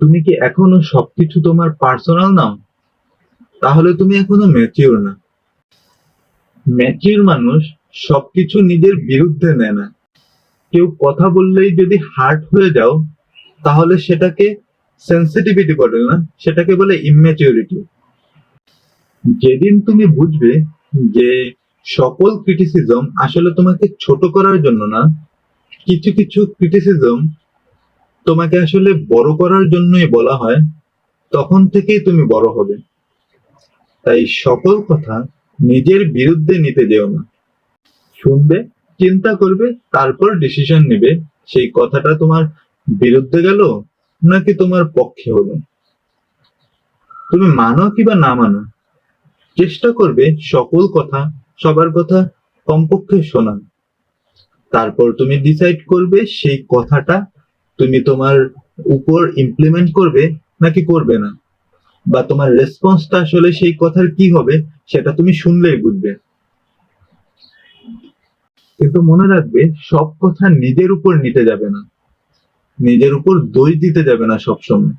তুমি কি এখনো সবকিছু তোমার পার্সোনাল নাও? তাহলে তুমি এখনো ম্যাচিওর না। ম্যাচিওর মানুষ সবকিছু নিজের বিরুদ্ধে নেয় না। কেউ কথা বললেই যদি হার্ট হয়ে যাও, তাহলে সেটাকে সেন্সিটিভিটি বলে না, সেটাকে বলে ইম্যাচিউরিটি। যেদিন তুমি বুঝবে যে সকল ক্রিটিসিজম আসলে তোমাকে ছোট করার জন্য না, কিছু কিছু ক্রিটিসিজম তোমাকে আসলে বড় করার জন্যই বলা হয়, তখন থেকেই তুমি বড় হবে। তাই সকল কথা নিজের বিরুদ্ধে নিতে যেও না। শুনবে, চিন্তা করবে, তারপর ডিসিশন নেবে সেই কথাটা তোমার বিরুদ্ধে গেল নাকি তোমার পক্ষে হলো। তুমি মানো কিবা না মানো, চেষ্টা করবে সকল কথা, সবার কথা কমপক্ষে শোনা। তারপর তুমি ডিসাইড করবে সেই কথাটা তুমি তোমার উপর ইমপ্লিমেন্ট করবে নাকি করবে না, বা তোমার রেসপন্সটা আসলে সেই কথার কি হবে সেটা তুমি শুনলেই বুঝবে। কিন্তু মনে রাখবে, সব কথা নিজের উপর নিতে যাবে না, নিজের উপর দোষ দিতে যাবে না সবসময়।